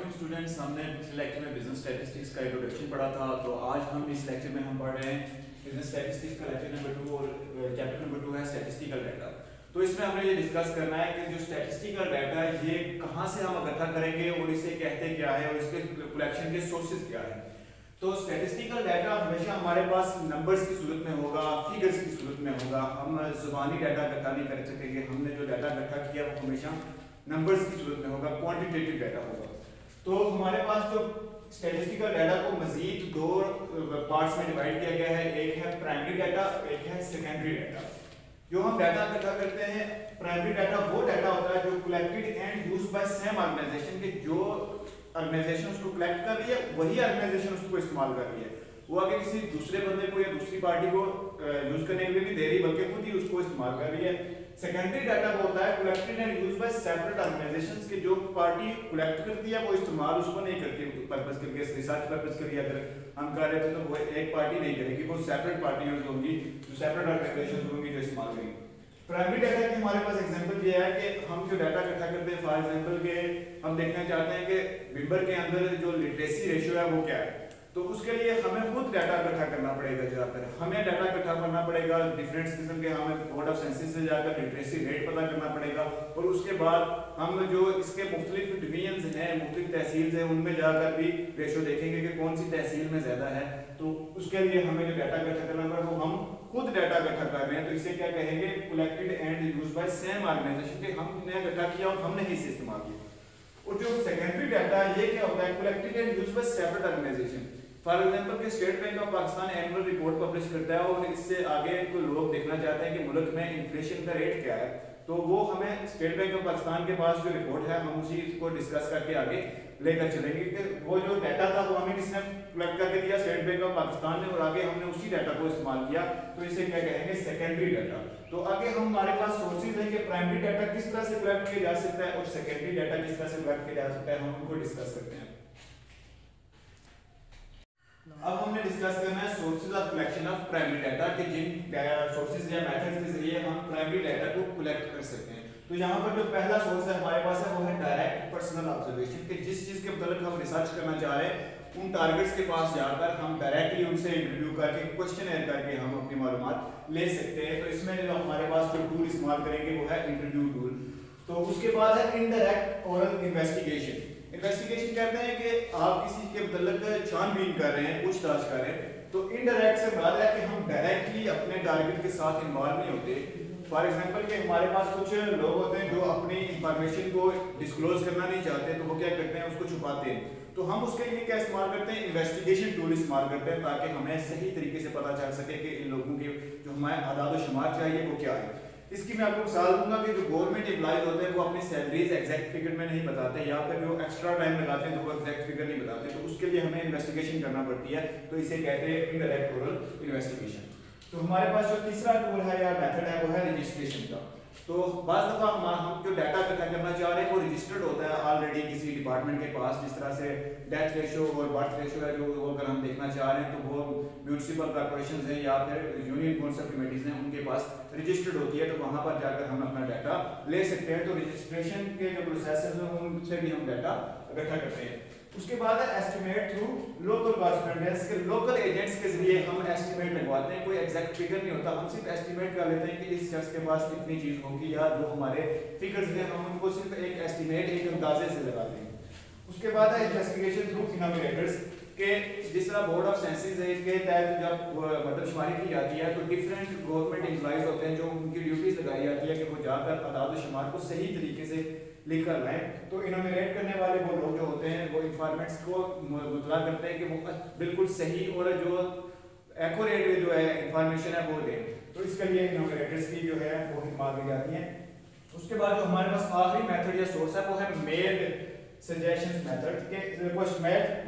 अस्सलाम स्टूडेंट्स, हमने पिछले लेक्चर में बिजनेस स्टैटिस्टिक्स का इंट्रोडक्शन पढ़ा था। तो आज हम इस लेक्चर में हम पढ़ रहे हैं बिजनेस स्टैटिस्टिक्स का लेक्चर नंबर 2 और चैप्टर नंबर 2 है स्टैटिस्टिकल डाटा। तो इसमें हमने ये डिस्कस करना है कि जो स्टैटिस्टिकल डाटा है ये कहाँ से हम इकट्ठा करेंगे और इसे कहते क्या है और इसके कलेक्शन के सोर्सेज क्या है। तो स्टैटिस्टिकल डाटा हमेशा हमारे पास नंबर्स की सूरत में होगा, फिगर्स की सूरत में होगा। हम ज़ुबानी डाटा इकट्ठा नहीं कर सकेंगे। हमने जो डाटा इकट्ठा किया वो हमेशा नंबर्स की सूरत में होगा, क्वांटिटेटिव डाटा होगा। तो हमारे पास जो स्टैटिस्टिकल डाटा को मजीद दो पार्ट्स में डिवाइड किया गया है। एक है प्राइमरी डाटा, एक है सेकेंडरी डाटा। जो हम डाटा इकट्ठा करते हैं, प्राइमरी डाटा वो डाटा होता है जो collected and used by same organisation, के जो ऑर्गेनाइजेशन उसको कलेक्ट कर रही है वही ऑर्गेनाइजेशन उसको इस्तेमाल कर रही है। वो आगे किसी दूसरे बंदे को या दूसरी पार्टी को यूज करने के लिए नहीं दे रही, बल्कि खुद ही उसको इस्तेमाल कर रही है। सेकेंडरी डाटा वो होता है collected and used by separate organisations, के जो पार्टी कलेक्ट करती है वो इस्तेमाल उसको नहीं करती पर्पस के लिए, रिसर्च पर्पस के लिए अगर हम कर रहे थे तो वो एक पार्टी नहीं करेगी, वो सेपरेट पार्टियां होंगी, जो सेपरेट ऑर्गेनाइजेशंस होंगी जो इस्तेमाल करेंगी। प्राइमरी डाटा की हमारे पास एग्जांपल ये है कि हम जो डाटा इकट्ठा करते हैं, फॉर एग्जांपल के हम देखना चाहते हैं कि मेंबर के अंदर जो लिटरेसी रेशियो है वो क्या है। तो उसके लिए हमें खुद डाटा इकट्ठा करना पड़ेगा। जाकर हमें डाटा इकट्ठा करना पड़ेगा डिफरेंट किस्म के, हमें बोर्ड ऑफ सेंसस से जाकर लिटरेसी रेट पता करना पड़ेगा और उसके बाद हम जो इसके मुख्तलिफ डिवीजन्स हैं, मुख्तलिफ तहसील हैं, उनमें जाकर भी रेशो देखेंगे कि कौन सी तहसील में ज़्यादा है। तो उसके लिए हमें जो डाटा इकट्ठा करना पड़ेगा वो हम खुद डाटा इकट्ठा कर रहे हैं। तो इसे क्या कहेंगे, collected and used by same organisation, के हमने इकट्ठा किया और हमने ही इसे इस्तेमाल किया। और जो सेकेंडरी डाटा ये क्या होता है, collected and used by separate organisation. For example के State Bank of Pakistan annual report publish करता है और इससे आगे को लोग देखना चाहते हैं कि मुल्क में इन्फ्लेशन का रेट क्या है। तो वो हमें स्टेट बैंक ऑफ पाकिस्तान के पास जो रिपोर्ट है हम उसी को डिस्कस करके आगे लेकर चलेंगे कि वो जो डाटा था वो हमें किसने कलेक्ट करके दिया, स्टेट बैंक ऑफ पाकिस्तान ने, और आगे हमने उसी डाटा को इस्तेमाल किया। तो इसे क्या कहेंगे, सेकेंडरी डाटा। तो आगे हमारे पास सोर्सेज है कि प्राइमरी डाटा किस तरह से कलेक्ट किया जा सकता है और सेकेंडरी डाटा किस तरह से कलेक्ट किया जा सकता है, हम उनको डिस्कस करते हैं। अब हमने डिस्कस करना है sources of collection of primary data, कि जिन सोर्सेज या मेथड्स के जरिए हम प्राइमरी डाटा को कलेक्ट कर सकते हैं। तो यहाँ पर जो पहला सोर्स है हमारे पास है वो है डायरेक्ट पर्सनल ऑब्जर्वेशन, कि जिस चीज के मतलब हम रिसर्च करना चाह रहे हैं उन टारगेट्स के पास जाकर हम डायरेक्टली उनसे इंटरव्यू करके क्वेश्चन करके हम अपनी मालूमात ले सकते हैं। तो इसमें जो हमारे पास जो टूल इस्तेमाल करेंगे वो है इंटरव्यू टूल। तो उसके बाद है इनडायरेक्ट ओरल इन्वेस्टिगेशन। इन्वेस्टिगेशन कहते हैं कि आप किसी के मतलब छानबीन कर रहे हैं, पूछताछ कर रहे हैं। तो इनडायरेक्ट से मुराद है कि हम डायरेक्टली अपने टारगेट के साथ इन्वॉल्व नहीं होते। फॉर एग्जांपल कि हमारे पास कुछ लोग होते हैं जो अपनी इंफॉर्मेशन को डिस्क्लोज करना नहीं चाहते, तो वो क्या करते हैं, उसको छुपाते हैं। तो हम उसके लिए क्या इस्तेमाल करते हैं, इन्वेस्टिगेशन टूल इस्तेमाल करते हैं, ताकि हमें सही तरीके से पता चल सके कि इन लोगों के जो हमें आदाद शुमार चाहिए वो क्या है। इसकी मैं आपको मिसाल दूंगा कि जो गवर्नमेंट एम्प्लॉइज होते हैं वो अपनी सैलरीज एग्जैक्ट फिगर में नहीं बताते, या फिर जो एक्स्ट्रा टाइम लगाते हैं तो वो एग्जैक्ट फिगर नहीं बताते। तो उसके लिए हमें इन्वेस्टिगेशन करना पड़ती है। तो इसे कहते हैं इनडायरेक्ट ओरल इन्वेस्टिगेशन। तो हमारे पास जो तीसरा टूल है या मेथड है वो है रजिस्ट्रेशन का। तो बाज़ दफ़ा हम जो डाटा इकट्ठा करना चाह रहे हैं वो रजिस्टर्ड होता है ऑलरेडी किसी डिपार्टमेंट के पास। जिस तरह से डेथ रेशो और बर्थ रेशो है, जो अगर हम देखना चाह रहे हैं तो वो म्यूनिसिपल कॉर्पोरेशन हैं या फिर यूनियन काउंसिल कमेटीज हैं, उनके पास रजिस्टर्ड होती है। तो वहाँ पर जाकर हम अपना डाटा ले सकते हैं। तो रजिस्ट्रेशन के जो प्रोसेस हैं उनसे भी हम डाटा इकट्ठा करते हैं। उसके बाद है एस्टिमेट थ्रू लोकल कॉरेस्पोंडेंस, के लोकल एजेंट्स के जरिए हम एस्टिमेट लगवाते हैं। कोई एग्जैक्ट फिगर नहीं होता, हम सिर्फ एस्टिमेट कर लेते हैं कि इस शख्स के पास इतनी चीज होगी, या जो हमारे फिगर्स हैं हम उनको सिर्फ एक एस्टिमेट, एक अंदाजे से लगाते हैं। उसके बाद है इन्वेस्टिगेशन थ्रू इनोमिनेटर्स, के जिस तरह बोर्ड ऑफ सेंसस है इसके तहत जब मर्दमशुमारी की जाती है तो डिफरेंट गवर्नमेंट एम्प्लॉइज होते हैं जो उनकी ड्यूटीज लगाई जाती है कि वो जाकर आदाद शुमार को सही तरीके से लिख कर लाएं। तो इनोमिनेट करने वाले वो लोग जो होते हैं वो इंफॉर्मेंट्स को मुतला करते हैं कि वो बिल्कुल सही और जो एक्यूरेट जो है इंफॉर्मेशन है वो दें। तो इसके लिए इनोमिनेटर्स की जो है वो इस्तेमाल की जाती है। उसके बाद जो हमारे पास आखिरी मेथड या सोर्स है वो है मेड सजेशंस मेथड, के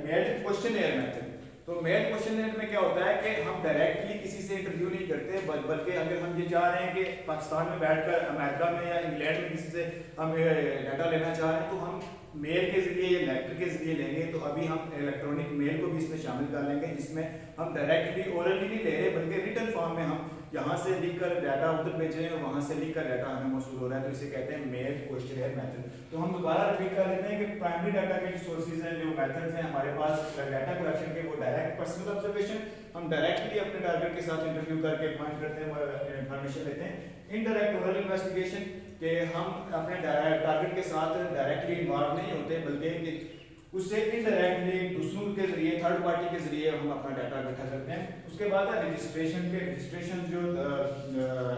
मेड क्वेश्चनर मेथड। तो मेड क्वेश्चनर में क्या होता है कि हम डायरेक्टली किसी से इंटरव्यू नहीं करते, बल्कि अगर हम ये चाह रहे हैं कि पाकिस्तान में बैठकर अमेरिका में या इंग्लैंड में किसी से हम डाटा लेना चाह रहे हैं तो हम मेल के जरिए या लेटर के जरिए लेंगे। तो अभी हम इलेक्ट्रॉनिक मेल को भी इसमें शामिल कर लेंगे, जिसमें हम डायरेक्टली ओरली नहीं ले रहे बल्कि रिटन फॉर्म में हम यहाँ से लिखकर डाटा उधर भेज रहे हैं और वहाँ से लिखकर डाटा हमें मौसूल हो रहा है, तो इसे कहते हैं मेल क्वेश्चनेयर मेथड। तो हम दोबारा रिपीट कर लेते हैं कि प्राइमरी डाटा के जो सोर्सेज हैं, जो मेथड्स हैं हमारे पास डाटा कलेक्शन के, वो डायरेक्ट पर्सनल ऑब्जर्वेशन, हम डायरेक्टली अपने टारगेट के साथ इंटरव्यू करके फाइंड करते हैं, इंफॉर्मेशन लेते हैं। इनडायरेक्ट ओरल इन्वेस्टिगेशन के हम अपने टारगेट के साथ डायरेक्टली इन्वॉल्व नहीं होते, बल्कि उससे इनडायरेक्टली दूसरों के जरिए, थर्ड पार्टी के जरिए हम अपना डाटा इकट्ठा करते हैं। उसके बाद है रजिस्ट्रेशन के, रजिस्ट्रेशन जो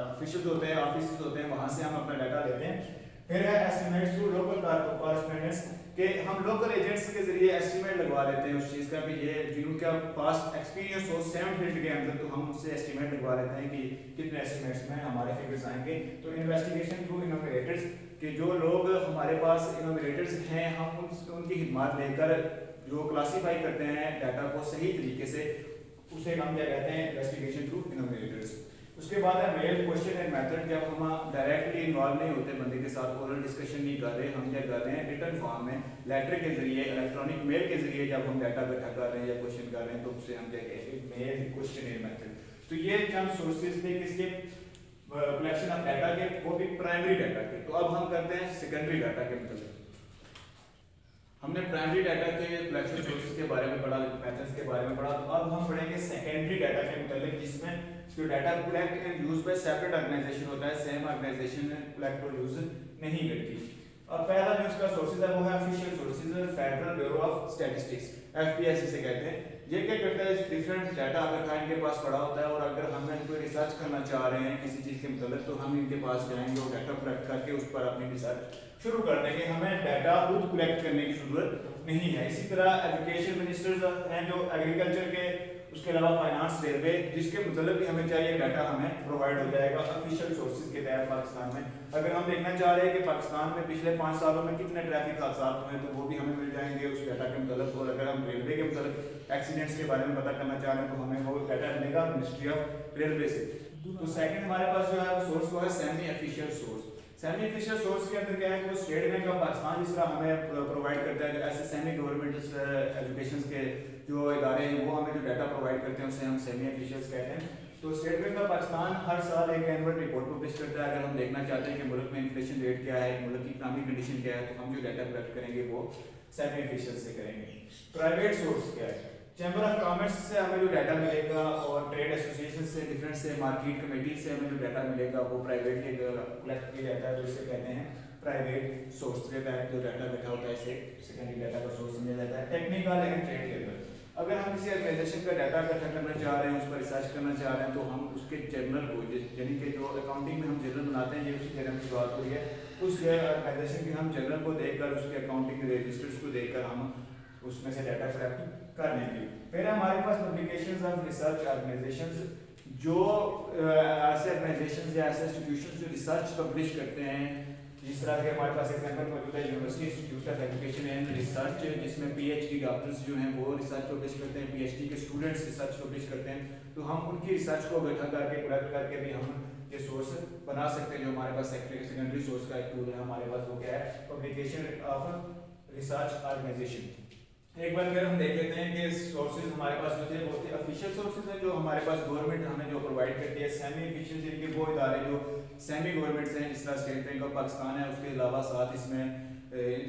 ऑफिशियल होते हैं, ऑफिस होते हैं, वहाँ से हम अपना डाटा लेते हैं। फिर है एस्टिमेट्स थ्रू लोकल कॉरेस्पोंडेंट्स के, हम लोकल एजेंट्स के जरिए एस्टिमेट लगवा लेते हैं उस चीज़ का कि ये जिनका पास्ट एक्सपीरियंस हो सेम फील्ड के अंदर, तो हम उससे एस्टिमेट लगवा लेते हैं कि कितने एस्टिमेट्स में हमारे फिगर्स आएंगे। तो इन्वेस्टिगेशन थ्रू इनोमिनेटर्स कि जो लोग हमारे पास इनोमिनेटर्स हैं, हम उनकी हिम्मत लेकर जो क्लासीफाई करते हैं डाटा को सही तरीके से, उसे हम क्या कहते हैं, इन्वेस्टिगेशन थ्रू इनोमिनेटर्स। उसके बाद है मेल क्वेश्चन एंड मेथड, जब हम डायरेक्टली इन्वॉल्व नहीं होते बंदे के साथ, ओरल डिस्कशन नहीं कर रहे, हम क्या कर रहे हैं रिटर्न फॉर्म में लेटर के जरिए, इलेक्ट्रॉनिक मेल के जरिए जब हम डाटा इकट्ठा कर रहे हैं या क्वेश्चन कर रहे हैं, तो उसे हम क्या कहते हैं, मेल क्वेश्चन एंड मेथड। तो ये चंद सोर्सेज थे किसके, कलेक्शन ऑफ डाटा के, वो भी प्राइमरी डाटा के। तो अब हम करते हैं सेकेंडरी डाटा के मतलब। हमने प्राइमरी डाटा के कलेक्शन सोर्सेज के बारे में पढ़ा, मेथड्स के बारे में पढ़ा, तो अब हम पढ़ेंगे सेकेंडरी डाटा के मतलब, जिसमें जो data collect and use by separate organisation होता है, सेम ऑर्गेनाइजेशन कलेक्ट और यूज नहीं करती। और पहला जो इसका सोर्सेज है वो है official sources, federal bureau of statistics, FBS इसे कहते हैं। ये क्या करता है, डिफरेंट डाटा अगर इनके पास पड़ा होता है और अगर हम कोई रिसर्च करना चाह रहे हैं किसी चीज़ के मतलब, तो हम इनके पास जाएंगे और डाटा कलेक्ट करके उस पर अपनी रिसर्च शुरू कर देंगे, हमें डाटा खुद कलेक्ट करने की जरूरत नहीं है। इसी तरह एजुकेशन मिनिस्टर्स हैं जो एग्रीकल्चर के, उसके अलावा फाइनेंस, रेलवे, जिसके मतलब भी हमें चाहिए डाटा हमें प्रोवाइड हो जाएगा ऑफिशियल सोर्सेज के तहत। पाकिस्तान में अगर हम देखना चाह रहे हैं कि पाकिस्तान में पिछले 5 सालों में कितने ट्रैफिक हादसा हुए हैं, तो वो भी हमें मिल जाएंगे उस डाटा के मतलब। और अगर हम रेलवे के मतलब एक्सीडेंट्स के बारे में पता करना चाह रहे हैं, तो हमें वो डाटा मिलेगा मिनिस्ट्री ऑफ रेलवे से। तो सेकंड हमारे पास जो है वो सोर्स वो है semi official source. Semi official source के अंदर क्या है, वो स्टेट बैंक ऑफ पाकिस्तान जिस तरह हमें प्रोवाइड करता है, ऐसे सेमी गवर्नमेंट एजुकेशन के जो इदारे हैं वो हमें जो डाटा प्रोवाइड करते हैं उसे हम सेमी ऑफिशियल्स कहते हैं। तो स्टेट बैंक ऑफ पाकिस्तान हर साल एक एनुअल रिपोर्ट पब्लिश करता है। अगर हम देखना चाहते हैं कि मुल्क में इन्फ्लेशन रेट क्या है, मुल्क की इकोनॉमिक कंडीशन क्या है, तो हम जो डाटा कलेक्ट करेंगे वो सेमी ऑफिशियल से करेंगे। प्राइवेट सोर्स क्या है, चैम्बर ऑफ कॉमर्स से हमें जो डाटा मिलेगा और ट्रेड एसोसिएशन से, डिफरेंट से, मार्केट कमेटी से हमें जो डाटा मिलेगा वो प्राइवेटली कलेक्ट किया जाता है, तो इसे कहते हैं प्राइवेट सोर्स के तहत जो डाटा बैठा होता है इसे सेकेंडरी डाटा का सोर्स समझा जाता है। टेक्निकल एंड ट्रेड लेवल, अगर हम किसी ऑर्गेनाइजेशन का डाटा इकट्ठा करना चाह रहे हैं, उस पर रिसर्च करना चाह रहे हैं, तो हम उसके जर्नल को, यानी कि जो अकाउंटिंग में हम जर्नल बनाते हैं, ये उसी जर्नल की बात हो रही है, उस ऑर्गेनाइजेशन के हम जर्नल को देखकर, उसके अकाउंटिंग रजिस्टर्स को देखकर हम उसमें से डाटा कलेक्ट कर लेंगे। फिर हमारे पास पब्लिकेशंस ऑफ रिसर्च ऑर्गेनाइजेशंस, जो ऐसे ऑर्गेनाइजेशंस या ऐसे इंस्टीट्यूशंस जो रिसर्च पब्लिश करते हैं, जिस तरह के हमारे पास एग्जांपल मौजूद है university institute of education and research, जिसमें पीएचडी डॉक्टर्स जो हैं वो रिसर्च पब्लिश करते हैं, पीएचडी के स्टूडेंट्स रिसर्च पब्लिश करते हैं, तो हम उनकी रिसर्च को इकट्ठा करके कलेक्ट करके भी हम ये सोर्स बना सकते हैं। जो हमारे पास सेकेंडरी सोर्स का एक टूल है हमारे पास, वो क्या है, पब्लिकेशन ऑफ रिसर्च ऑर्गेनाइजेशन। एक बार फिर हम देख लेते हैं कि सोर्सेज हमारे पास जो थे वो थे ऑफिशियल सोर्सेज हैं, जो हमारे पास गवर्नमेंट हमें जो प्रोवाइड करती है। सेमी ऑफिशियल यानी कि वो इदारे जो सेमी गवर्नमेंट्स हैं, जिस तरह स्टेट बैंक ऑफ पाकिस्तान है, उसके अलावा साथ इसमें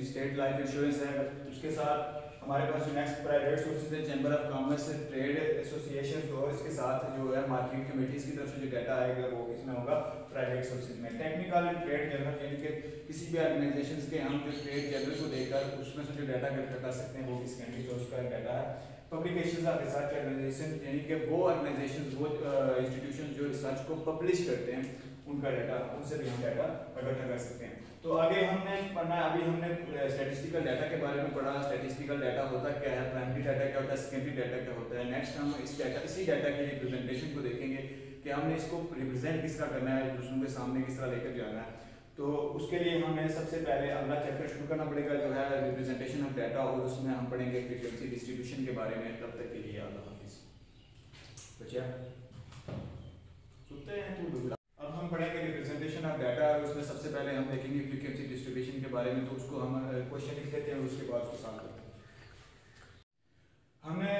स्टेट लाइफ इंश्योरेंस है। उसके साथ हमारे पास जो नेक्स्ट प्राइवेट सोर्सेज है, chamber of commerce, trade association, और इसके साथ जो है मार्केट कमेटीज की तरफ से जो डाटा आएगा वो किसमें होगा, प्राइवेट सोर्सेज में। टेक्निकल एंड ट्रेड जर्नल, यानी कि किसी भी ऑर्गेनाइजेशन के हम जो ट्रेड जर्नल को देखकर उसमें से जो डाटा कलेक्ट कर सकते हैं वो सेकेंडरी सोर्स का डाटा है। पब्लिकेशंस ऑफ रिसर्च ऑर्गेनाइजेशन, यानी कि वो ऑर्गेनाइजेशंस, वो इंस्टीट्यूशन जो रिसर्च को पब्लिश करते हैं, उनका डाटा, उनसे भी हम डाटा इकट्ठा कर सकते हैं। तो आगे हमने पढ़ना, अभी हमने स्टैटिस्टिकल डाटा के बारे में पढ़ा, स्टैटिस्टिकल डाटा होता क्या है, प्राइमरी डाटा क्या होता है, सेकेंडरी डाटा क्या होता है। नेक्स्ट हम इसी डाटा की रिप्रेजेंटेशन को देखेंगे कि हमने इसको रिप्रेजेंट किस तरह करना है, दूसरों के सामने किस तरह लेकर जाना है। तो उसके लिए हमें सबसे पहले अगला चैप्टर शुरू करना पड़ेगा, जो है रिप्रेजेंटेशन ऑफ डाटा, और उसमें हम पढ़ेंगे फ्रीक्वेंसी डिस्ट्रीब्यूशन के बारे में। तब तक के लिए अल्लाह हाफिज़। बच्चा सुनते हैं तो अब हम पढ़ेंगे रिप्रेजेंटेशन ऑफ डाटा, और उसमें सबसे पहले हम देखेंगे फ्रीक्वेंसी डिस्ट्रीब्यूशन के बारे में। तो उसको हम क्वेश्चन लिख लेते हैं और उसके बाद उसको सॉल्व करते हैं। हमने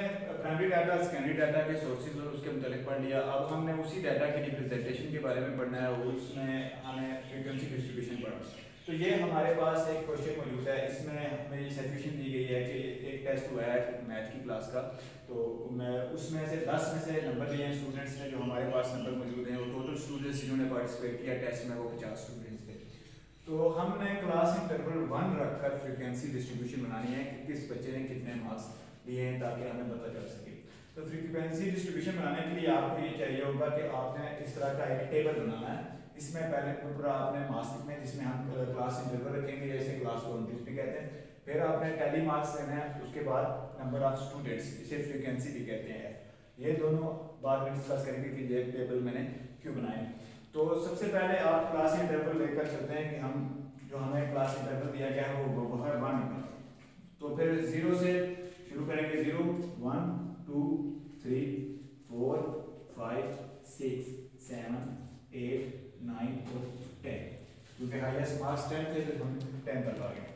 प्राइमरी डाटा, सेकेंडरी डाटा के सोर्सेज और उसके मुतालिक पढ़ लिया। अब हमने उसी डाटा की रिप्रेजेंटेशन के बारे में पढ़ना है और उसमें हमें फ्रीक्वेंसी डिस्ट्रीब्यूशन पढ़ना है। तो ये हमारे पास एक क्वेश्चन मौजूद है, इसमें हमें ये सिचुएशन दी गई है कि एक टेस्ट हुआ है मैथ की क्लास का, तो मैं उसमें से 10 में से नंबर लिए हैं स्टूडेंट्स ने, जो हमारे पास नंबर मौजूद हैं, और टोटल स्टूडेंट्स जिन्होंने पार्टिसिपेट किया टेस्ट में वो 50 स्टूडेंट्स थे। तो हमने क्लास इंटरवल 1 रखकर फ्रीक्वेंसी डिस्ट्रीब्यूशन बनानी है कि किस बच्चे ने कितने मार्क्स लिए हैं, ताकि हमें पता चल सके। तो फ्रीक्वेंसी डिस्ट्रीब्यूशन बनाने के लिए आपको ये चाहिए होगा कि आपने इस तरह का एक टेबल बनाना है। इसमें पहले पूरा आपने मार्क्स लिखना है, जिसमें हम क्लास इंटरवल रखेंगे, जैसे क्लास बाउंड्रीज भी कहते हैं। फिर आपने टैली मार्क्स लेना है, उसके बाद नंबर ऑफ स्टूडेंट्स, इसे फ्रीक्वेंसी भी कहते हैं। ये दोनों बाद में डिस्कस करेंगे कि ये टेबल मैंने क्यों बनाए। तो सबसे पहले आप क्लास इंटरवल लेकर चलते हैं कि हम जो हमें क्लास इंटरवल दिया गया है वो है 1। तो फिर 0 से शुरू करेंगे, 0 1 2 3 4 5 6 7 8 9 और 10, क्योंकि हाईएस्ट मार्क्स 10 थे तो हम 10 तक आ गए।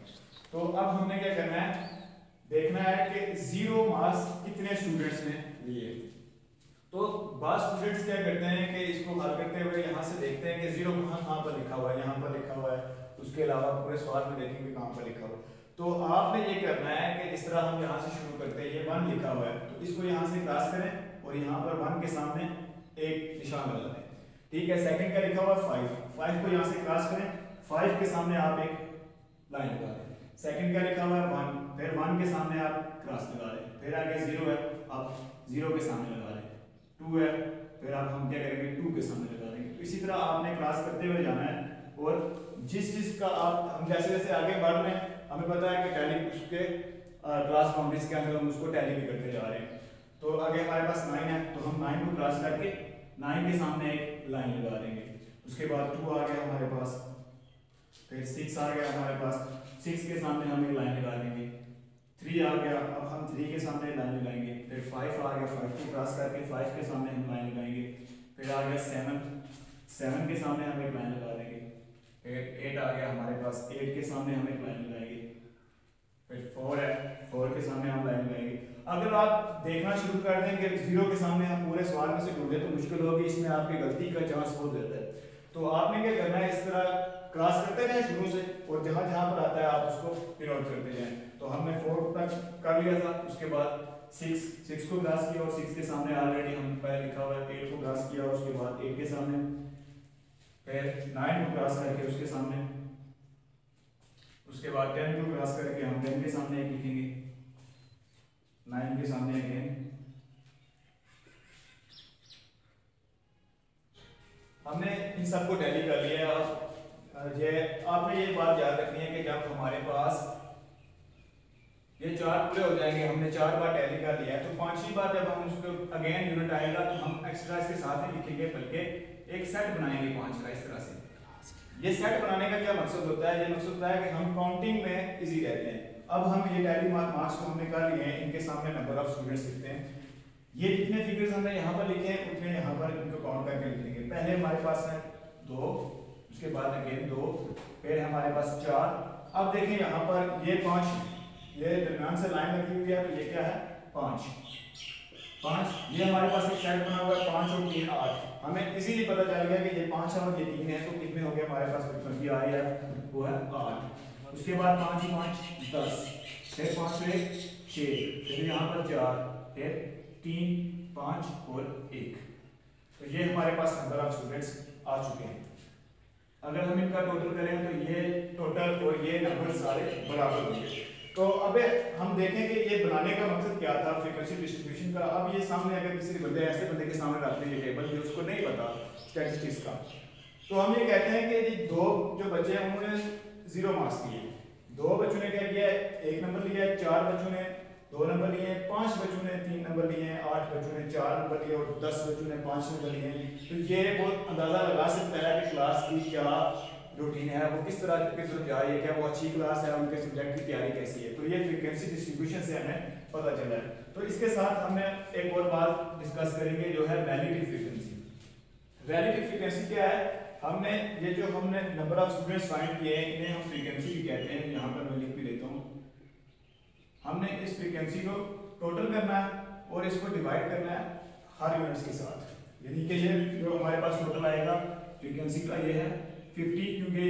तो अब हमने क्या करना है, देखना है कि 0 मार्क्स कितने स्टूडेंट्स ने लिए। तो बाद स्टूडेंट्स क्या करते हैं कि इसको हल करते हुए यहाँ से देखते हैं कि 0 कहाँ पर लिखा हुआ है, यहाँ पर लिखा हुआ है, उसके अलावा पूरे सवाल में देखेंगे कहाँ पर लिखा हुआ है। तो आपने ये करना है कि इस तरह हम यहाँ से शुरू करते हैं, ये 1 लिखा हुआ है, तो इसको यहाँ से क्रॉस करें और यहाँ पर 1 के सामने एक निशान लगा दें, ठीक है। सेकंड का लिखा हुआ है 5 को यहाँ से क्रॉस करें, 5 के सामने आप एक लाइन लगा दें। सेकंड का लिखा हुआ है 1, फिर 1 के सामने आप क्रॉस लगा दें, फिर आगे 0 है, आप 0 के सामने लगा दें, 2 है, फिर आप हम क्या करेंगे 2 के सामने लगा देंगे। तो इसी तरह आपने क्रॉस करते हुए जाना है, और जिस का आप हम जैसे जैसे आगे बढ़ रहे हैं, हमें पता है कि टैली उसके क्लास बाउंड्रीज के अंदर हम उसको टैली भी करते जा रहे हैं। तो आगे हमारे पास 9 है, तो हम 9 को क्रॉस करके 9 के सामने एक लाइन लगा देंगे। उसके बाद 2 आ गया हमारे पास, फिर 6 आ गया हमारे पास, 6 के सामने हम एक लाइन लगा देंगे। 3 आ गया, अब हम 3 के सामने लाइन लगाएंगे। फिर 5 आ गया, 5 को क्रॉस करके 5 के सामने हम लाइन लगाएंगे। फिर आ गया 7 के सामने हम एक लाइन लगा देंगे। फिर 8 आ गया हमारे पास, 8 के सामने हम एक लाइन लगाएंगे। फिर 4 है, 4 के सामने हम लाइन लगाएंगे। अगर आप देखना शुरू कर दें कि 0 के सामने हम पूरे सवाल में से ढूंढे तो मुश्किल होगी, इसमें आपकी गलती का चांस बहुत ज्यादा है। तो आपने क्या करना है, इस तरह क्रॉस करते जाएं शुरू से, और जहां जहां पर आता है आप उसको डिनोट करते जाएं। तो हमने 4 तक कर लिया था, उसके बाद 6 को क्रॉस किया, और 6 के सामने ऑलरेडी हम पहले लिखा हुआ है, 8 को क्रॉस किया, और उसके बाद 8 के सामने, फिर 9 को क्रॉस करके उसके सामने, उसके बाद 10 को क्रॉस करके हम 10 के सामने एक लिखेंगे, 9 के सामने अगेन। हमने इन सबको टैली कर लिया। अब ये आपने ये बात याद रखनी है कि जब हमारे पास ये 4 पूरे हो जाएंगे, हमने 4 बार टैली कर लिया है, तो 5वीं बार जब हम उसको अगेन यूनिट आएगा तो हम एक्स्ट्रा इसके साथ ही लिखेंगे, बल्कि एक सेट बनाएंगे 5 का। इस तरह से ये सेट बनाने का क्या मकसद होता है, ये मकसद होता है कि हम काउंटिंग में इजी रहते हैं। अब हम ये टैली मार्क्स को हमने कर लिए हैं, इनके सामने नंबर ऑफ स्टूडेंट्स लिखते हैं। ये जितने फिगर्स हमने यहाँ पर लिखे हैं उतने यहाँ पर इनको काउंट करके लिख लेंगे। पहले हमारे पास है 2, उसके बाद अगेन 2, फिर हमारे पास 4। अब देखें यहाँ पर ये 5, ये दरम्यान से लाइन लगी हुई है, तो ये क्या है 5। ये हमारे पास एक सेट बना हुआ है 5 और 3 8। हमें इजीली पता चल गया कि ये 5 और ये 3 है, तो कितने हो गए हमारे पास फ्रीक्वेंसी आ रही है, वो है 8। उसके बाद 5 5 10, फिर 5 से 6, फिर यहाँ पर 4, फिर 3 5 और 1। तो ये हमारे पास नंबर ऑफ स्टूडेंट्स आ चुके हैं। अगर हम इनका टोटल करें तो ये टोटल और ये नंबर सारे बराबर होंगे। तो अब हम देखें कि ये बनाने का मकसद क्या था फ्रीक्वेंसी डिस्ट्रीब्यूशन का। अब ये सामने अगर किसी बंदे ऐसे बंदे के सामने रखते हैं ये टेबल, जो उसको नहीं पता स्टैटिस्टिक्स का, तो हम ये कहते हैं कि ये 2 जो बच्चे हैं उन्होंने 0 मार्क्स लिए। 2 बच्चों ने क्या किया, 1 नंबर लिया, 4 बच्चों ने 2 नंबर लिए, 5 बच्चों ने 3 नंबर लिए, 8 बच्चों ने 4 नंबर लिए, और 10 बच्चों ने 5 नंबर लिए। तो ये बहुत अंदाजा लगा सकता है कि क्लास की क्या रूटीन है, वो किस तरह की तरफ जा रही है, क्या वो अच्छी क्लास है, उनके सब्जेक्ट की तैयारी कैसी है। तो ये फ्रीक्वेंसी डिस्ट्रीब्यूशन से हमें पता चला है। तो इसके साथ हमने एक और बात डिस्कस करेंगे, जो है वैलिडिटी फ्रीक्वेंसी। वैलिडिटी फ्रीक्वेंसी क्या है, हमने ये जो हमने नंबर ऑफ स्टूडेंट्स फाइंड किए हैं, इन्हें हम फ्रीक्वेंसी भी कहते हैं। यहाँ पर मैं लिख भी देता हूँ। हमने इस फ्रीक्वेंसी को टोटल करना है, और इसको डिवाइड करना है हर यूनिट्स के साथ, यानी कि ये जो हमारे पास टोटल आएगा फ्रीक्वेंसी का ये है 50, क्योंकि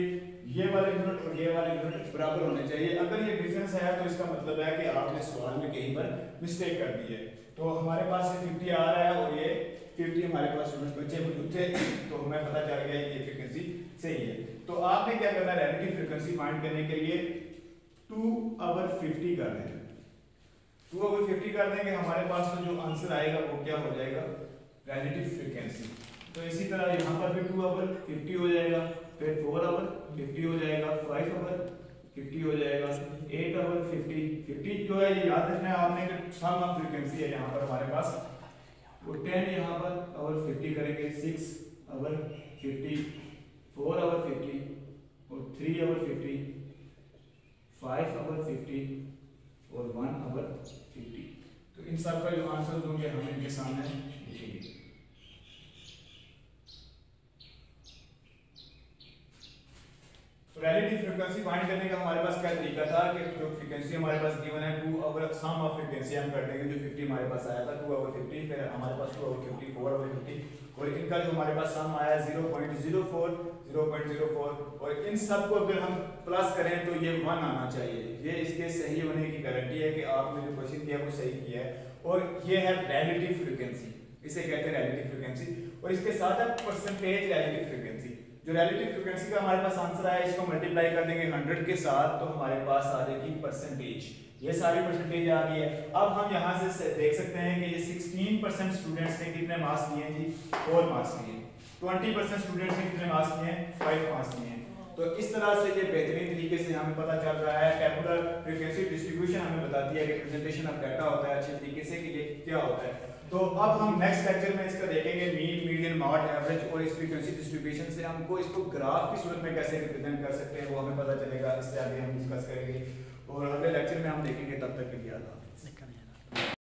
ये वाले यूनिट और ये वाले यूनिट बराबर होने चाहिए। अगर ये डिफरेंस है तो इसका मतलब है कि आपने सवाल में कहीं पर मिस्टेक कर दी है। तो हमारे पास ये 50 आ रहा है और ये 50 हमारे पास यूनिट बचे मौजूद थे, तो हमें पता चल गया ये फ्रीक्वेंसी सही है। तो आपने क्या करना है, रिलेटिव फ्रीक्वेंसी फाइंड करने के लिए 2/50 कर देंगे। 2/50 कर देंगे, हमारे पास तो जो आंसर आएगा वो क्या हो जाएगा, रिलेटिव फ्रीक्वेंसी। तो इसी तरह यहाँ पर भी 2/50 हो जाएगा, फिर 4/50 हो जाएगा, 5/50 हो जाएगा, 8/50। 50 जो है ये याद रखना है आपने कि सम ऑफ फ्रीक्वेंसी है यहाँ पर हमारे पास। वो 10 यहाँ पर और 50 करेंगे, 6/50, 4/50 और 3/50, 5/50 और 1/50। तो इन सब का जो आंसर होंगे हम इनके सामने लिखेंगे। रिलेटिव फ्रीक्वेंसी फाइंड करने का हमारे पास क्या तरीका था कि जो फ्रीक्वेंसी हमारे पास गिवन है 2 सम ऑफ फ्रीक्वेंसी हम कर देंगे, जो 50 हमारे पास आया था 2/50, फिर हमारे पास 2/50, 4/50 और इनका जो हमारे पास सम आया 0.04, 0.04 और इन सब को अगर हम प्लस करें तो ये 1 आना चाहिए। ये इसके सही होने की गारंटी है कि आपने जो क्वेश्चन किया वो सही किया है। और ये है रिलेटिव फ्रीक्वेंसी, इसे कहते हैं रिलेटिव फ्रीक्वेंसी। और इसके साथ है परसेंटेज रिलेटिव फ्रीक्वेंसी। जो रिलेटिव फ्रीक्वेंसी का हमारे पास आंसर आया, इसको मल्टीप्लाई कर देंगे 100 के साथ तो हमारे पास आ जाएगी परसेंटेज। ये सारी परसेंटेज आ गई है। अब हम यहाँ से देख सकते हैं कि ये 16% स्टूडेंट्स ने कितने मार्क्स लिए हैं जी, 4 मार्क्स लिए। 20% स्टूडेंट्स ने कितने मार्क्स लिए हैं, 5 मार्क्स लिए हैं। तो इस तरह से ये बेहतरीन तरीके से हमें पता चल रहा है। टेबुलर फ्रीक्वेंसी डिस्ट्रीब्यूशन हमें बताती है कि रिप्रेजेंटेशन ऑफ डाटा होता है अच्छे तरीके से कि ये क्या होता है। तो अब हम नेक्स्ट लेक्चर में इसका देखेंगे मीन, मीडियन, मॉड, एवरेज और इस फ्रीक्वेंसी डिस्ट्रीब्यूशन से हमको इसको ग्राफ की सूरत में कैसे रिप्रेजेंट कर सकते हैं वो हमें पता चलेगा। इससे आगे हम डिस्कस करेंगे और अगले लेक्चर में हम देखेंगे। तब तक के लिए